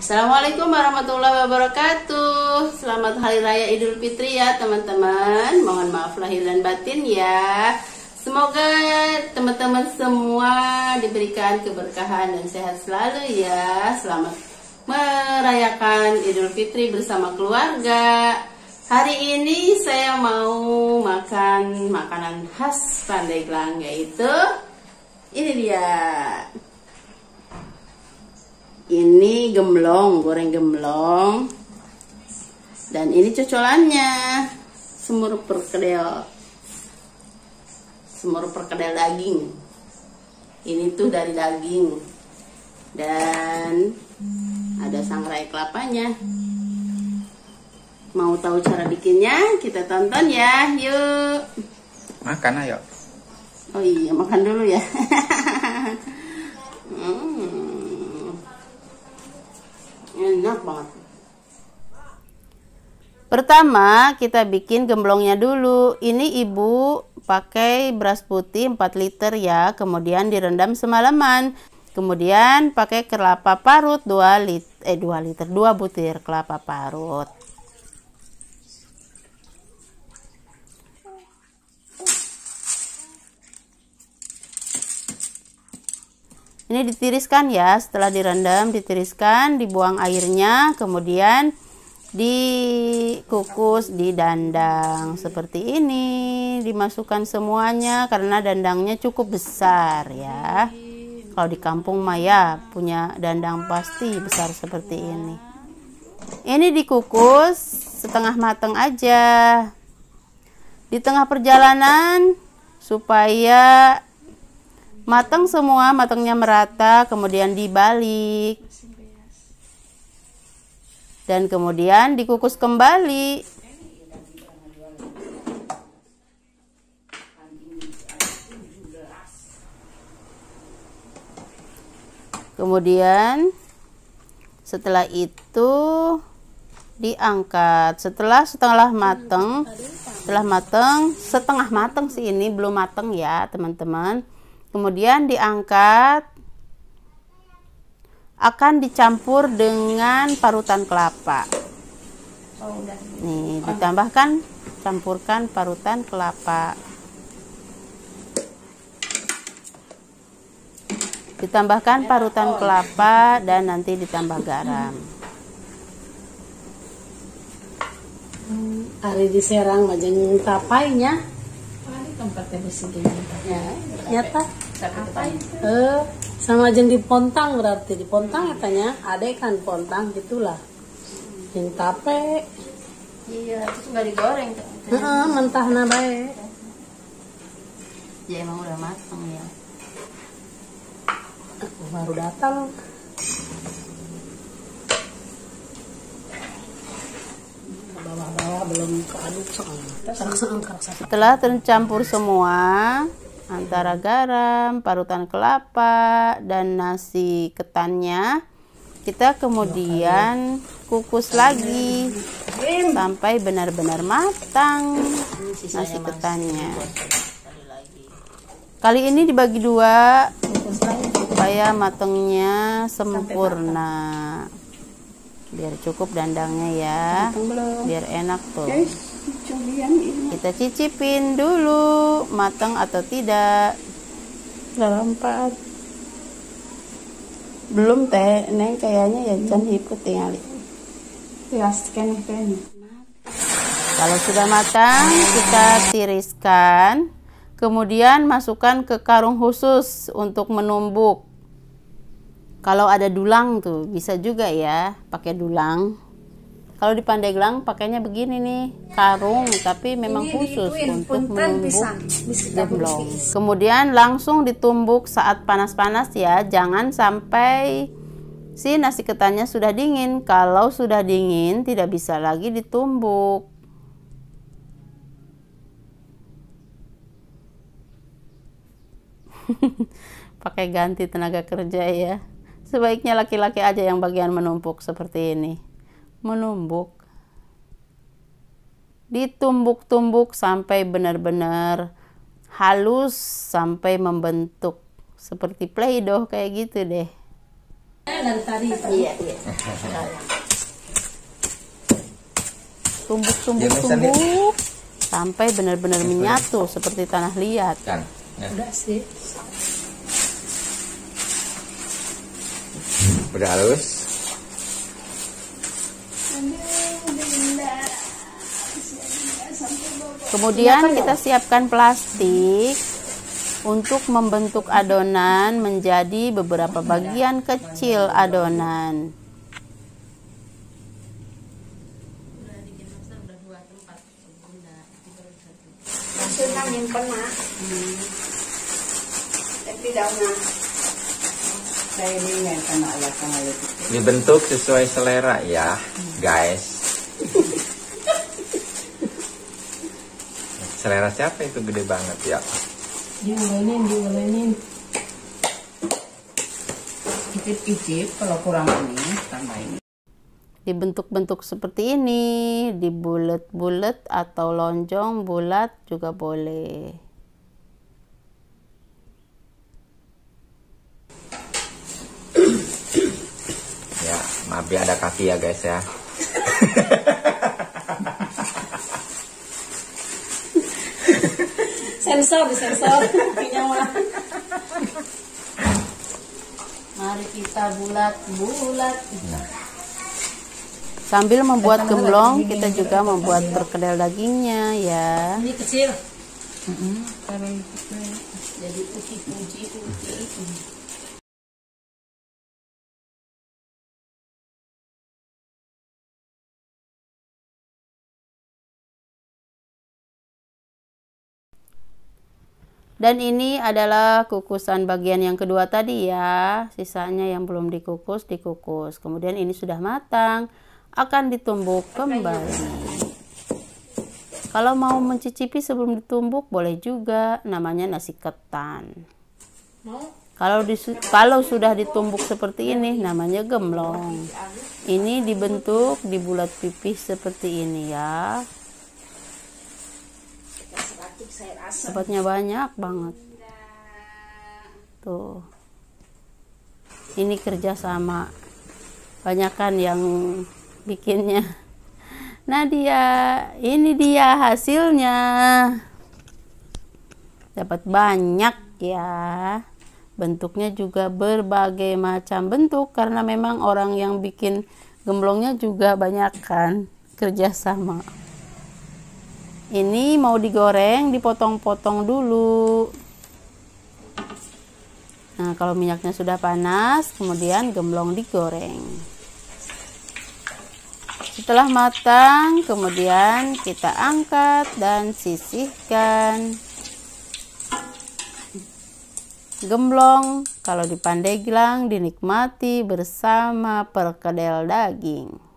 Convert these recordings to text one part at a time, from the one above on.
Assalamualaikum warahmatullahi wabarakatuh. Selamat Hari Raya Idul Fitri ya teman-teman. Mohon maaf lahir dan batin ya. Semoga teman-teman semua diberikan keberkahan dan sehat selalu ya. Selamat merayakan Idul Fitri bersama keluarga. Hari ini saya mau makan makanan khas Pandeglang, yaitu ini dia. Ini gemblong, goreng gemblong. Dan ini cocolannya, semur perkedel. Semur perkedel daging. Ini tuh dari daging. Dan ada sangrai kelapanya. Mau tahu cara bikinnya? Kita tonton ya, yuk. Makan ayo. Oh iya, makan dulu ya. Enak banget. Pertama kita bikin gemblongnya dulu. Ini ibu pakai beras putih 4 liter ya. Kemudian direndam semalaman. Kemudian pakai kelapa parut 2 butir kelapa parut. Ini ditiriskan ya, setelah direndam ditiriskan, dibuang airnya, kemudian dikukus di dandang seperti ini. Dimasukkan semuanya karena dandangnya cukup besar ya. Kalau di kampung mah ya punya dandang pasti besar seperti ini. Ini dikukus setengah matang aja. Di tengah perjalanan supaya matang semua, matangnya merata, kemudian dibalik. Dan kemudian dikukus kembali. Kemudian setelah itu diangkat. Setelah setengah matang, setengah matang sih, ini belum matang ya teman-teman. Kemudian diangkat, akan dicampur dengan parutan kelapa. Nih, ditambahkan, campurkan parutan kelapa. Ditambahkan parutan kelapa dan nanti ditambah garam. Hari di Serang majeng tapainya. Tempatnya begini. Ya, nyata. Sama jeng di Pontang, berarti di Pontang katanya ada kan Pontang gitulah. Yang tape. Iya, itu nggak digoreng. Mentah na bae. Ya emang udah matang ya. Aku baru datang. Bawah-bawah belum keaduk soalnya. Setelah tercampur semua antara garam, parutan kelapa, dan nasi ketannya, kita kemudian kukus lagi sampai benar-benar matang nasi ketannya. Kali ini dibagi 2 supaya matangnya sempurna. Biar cukup dandangnya ya, biar enak tuh. Kita cicipin dulu matang atau tidak. Lampat. Belum teh, neng kayaknya ya can hiput tinggal. Ya, scan. Kalau sudah matang kita tiriskan, kemudian masukkan ke karung khusus untuk menumbuk. Kalau ada dulang tuh bisa juga ya pakai dulang. Kalau di Pandeglang pakainya begini nih, karung, tapi memang khusus untuk menumbuk gemblong. Kemudian langsung ditumbuk saat panas-panas ya, jangan sampai si nasi ketannya sudah dingin. Kalau sudah dingin tidak bisa lagi ditumbuk. Pakai ganti tenaga kerja ya. Sebaiknya laki-laki aja yang bagian menumpuk seperti ini. Menumbuk. Ditumbuk-tumbuk sampai benar-benar halus, sampai membentuk seperti play-doh kayak gitu deh. dari tadi. Iya. Tumbuk sampai benar-benar menyatu seperti tanah liat. Kan. Udah sih. Udah halus. Kemudian kita siapkan plastik untuk membentuk adonan menjadi beberapa bagian kecil adonan. Dibentuk sesuai selera ya, guys. Selera siapa itu gede banget ya? Diulenin. Icip-icip, kalau kurang ini tambahin. Dibentuk-bentuk seperti ini, dibulet-bulet atau lonjong bulat juga boleh. Ya, maaf ya ada kaki ya guys ya. Sensor. Mari kita bulat-bulat. Sambil membuat gemblong, kita juga membuat perkedel dagingnya ya. Ini kecil. Jadi uji. Dan ini adalah kukusan bagian yang kedua tadi ya. Sisanya yang belum dikukus. Kemudian ini sudah matang, akan ditumbuk kembali. Kalau mau mencicipi sebelum ditumbuk boleh juga, namanya nasi ketan. Kalau sudah ditumbuk seperti ini namanya gemblong. Ini dibentuk dibulat pipih seperti ini ya. Dapatnya banyak banget. Tuh. Ini kerjasama. Banyakan yang bikinnya. Nadia, ini dia hasilnya. Dapat banyak ya. Bentuknya juga berbagai macam bentuk karena memang orang yang bikin gemblongnya juga banyak kan, kerjasama. Ini mau digoreng, dipotong-potong dulu. Nah, kalau minyaknya sudah panas, kemudian gemblong digoreng. Setelah matang, kemudian kita angkat dan sisihkan. Gemblong, kalau di Pandeglang dinikmati bersama perkedel daging.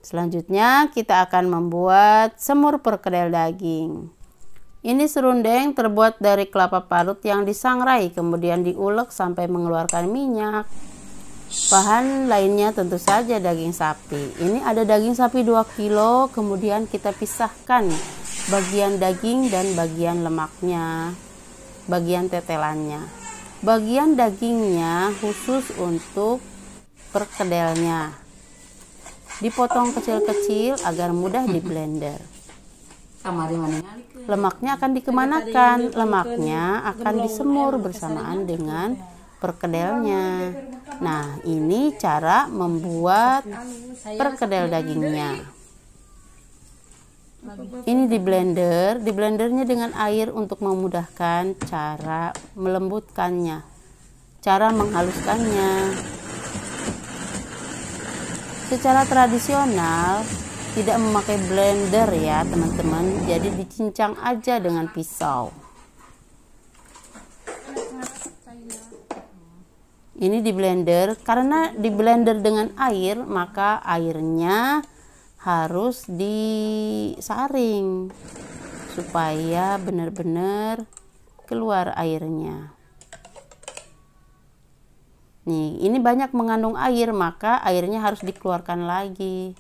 Selanjutnya kita akan membuat semur perkedel daging. Ini serundeng terbuat dari kelapa parut yang disangrai kemudian diulek sampai mengeluarkan minyak. Bahan lainnya tentu saja daging sapi. Ini ada daging sapi 2 kilo, kemudian kita pisahkan bagian daging dan bagian lemaknya, bagian tetelannya. Bagian dagingnya khusus untuk perkedelnya. Dipotong kecil-kecil agar mudah di blender. Lemaknya akan dikemanakan? Lemaknya akan disemur bersamaan dengan perkedelnya. Nah, ini cara membuat perkedel dagingnya. Ini di blender, blendernya dengan air untuk memudahkan cara melembutkannya, cara menghaluskannya. Secara tradisional tidak memakai blender ya teman-teman, jadi dicincang aja dengan pisau. Ini di blender, karena di blender dengan air maka airnya harus disaring supaya benar-benar keluar airnya. Nih, ini banyak mengandung air, maka airnya harus dikeluarkan lagi.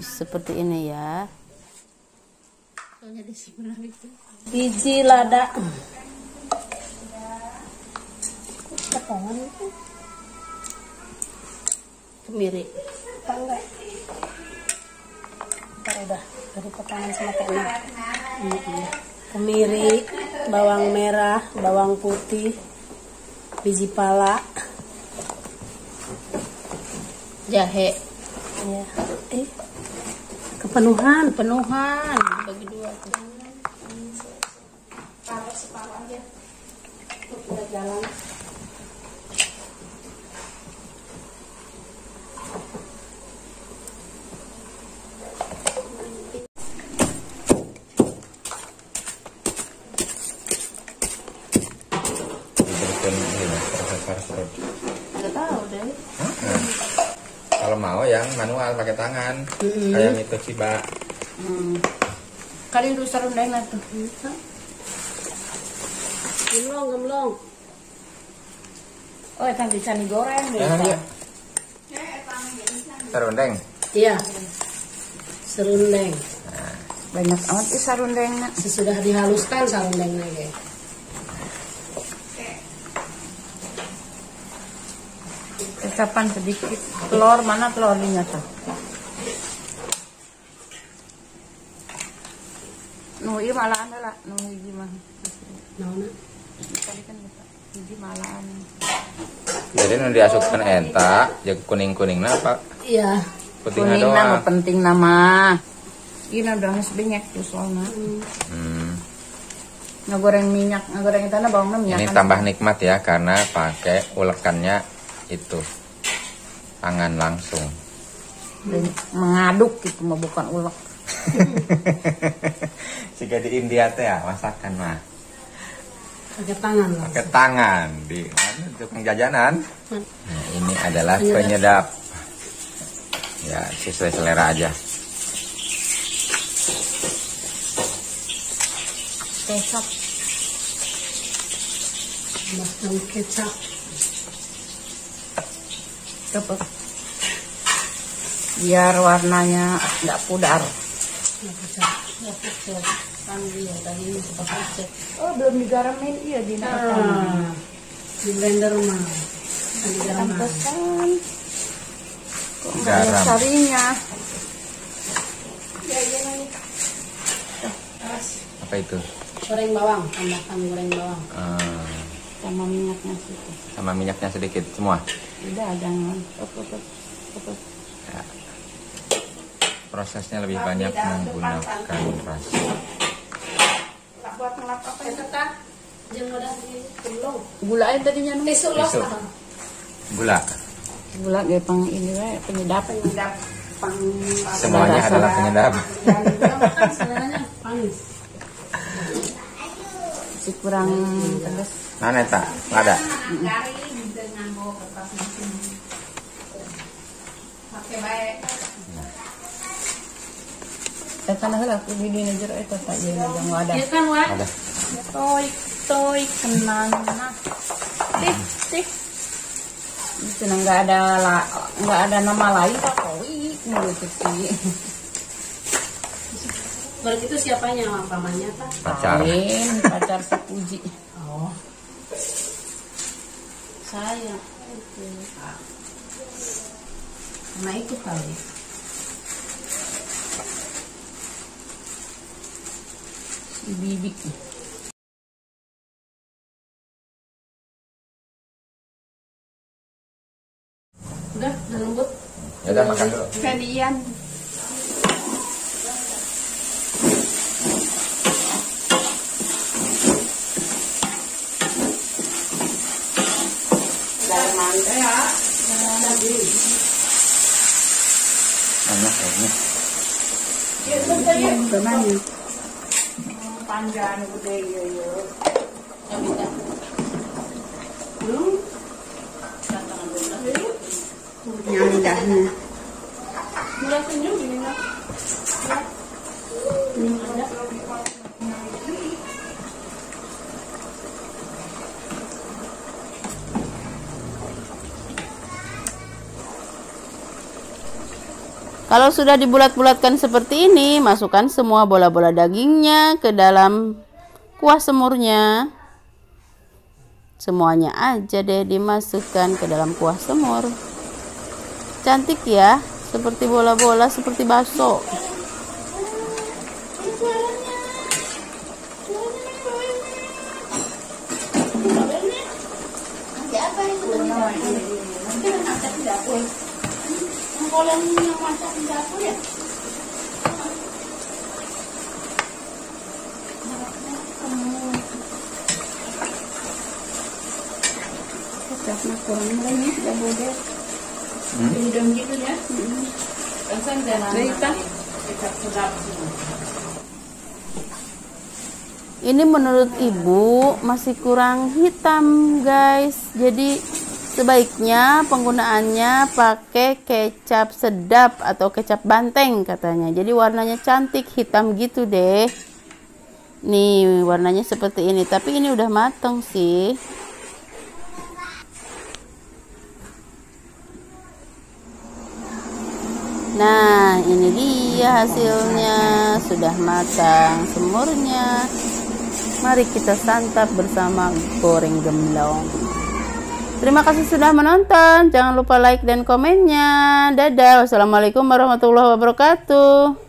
seperti ini ya. Biji lada. Potongan itu. Kemiri. Enggak. Ntar udah dari potongan sama kayak kemiri, bawang merah, bawang putih, biji pala, Jahe. ya. Kepenuhan. Bagi dua tuh. Separuh aja. Udah jalan. Diberikan ini proses serut. Nggak tahu deh. Kalau mau yang manual pakai tangan, kayak itu Ciba. Kali dulu serundeng lah tuh. Gemblong. Oh, kan bisa digoreng deh. Jangan dia. Serundeng. Iya. Serundeng. Banyak amat sarundengnya. Sesudah dihaluskan sarundengnya guys. Kecapan sedikit. Telur mana telurnya tuh? Nuhi malahan lah, nuhi gimana? Naona. Tadi kan bisa. Hiji malahan. Jadi nanti diasupkan entak, jadi kuning apa? Iya. Putihnya Kuning nama doang. penting nama. Ini udah nges banyak tuh soalnya. Ngegoreng minyak, ngegoreng tanah bawang minyak. Ini tambah nikmat ya karena pakai ulekannya itu tangan langsung. Dan mengaduk gitu, mau bukan ulek. Jika di India teh ya masakan mah Pakai tangan lah. pakai tangan di mana tukang jajanan. Nah, ini adalah penyedap. Ya sesuai selera aja. Kecap. Tambahkan kecap. Cepet. Biar warnanya nggak pudar. Kan dia tadi ini seperti cek. Oh, belum digaramin, iya di Di blender mah. Di garam. Pantesan. Kok nggak ada Garam. sarinya? Apa itu? Goreng bawang, tambahkan goreng bawang. Sama minyaknya situ. Sama minyaknya sedikit semua. Udah jangan. Ya. Prosesnya lebih banyak menggunakan rasa. Buat ngelap apa Itu kan jeung udah belum. Gula aja tadinya nih. Besok los Besok. lah. Gula. Gula kayak pang ini we, penyedap. Pang Semuanya rasa. adalah penyedap. dan makan sebenarnya panis. Si kurang pedas. Mana tak? Nggak ada. Karena lah aku video ini jero itu tak jadi yang ada. Iya kan wah. Ada. Toy kenana. Tik. Itu nggak ada nama lain pak Toy menurut Kiki. Berarti itu siapanya pamannya tak? Pacar. Lain, pacar sepuji. Oh. Saya itu. Nah itu kali. Si Bibi. Udah lembut. Ya udah makan dulu. Kalian. Banyak kayaknya. Gimana? Panjang gede ya. Yang lidahnya. Mulai senyum gini nak. Kalau sudah dibulat-bulatkan seperti ini, masukkan semua bola-bola dagingnya ke dalam kuah semurnya. Semuanya aja deh dimasukkan ke dalam kuah semur. Cantik ya, seperti bola-bola, seperti bakso. Ini menurut ibu masih kurang hitam guys, jadi sebaiknya penggunaannya pakai kecap sedap atau kecap banteng katanya, jadi warnanya cantik hitam gitu deh. Nih warnanya seperti ini, tapi ini udah matang sih. Nah ini dia hasilnya, sudah matang semurnya. Mari kita santap bersama goreng gemblong. Terima kasih sudah menonton. Jangan lupa like dan komennya. Dadah. Wassalamualaikum warahmatullahi wabarakatuh.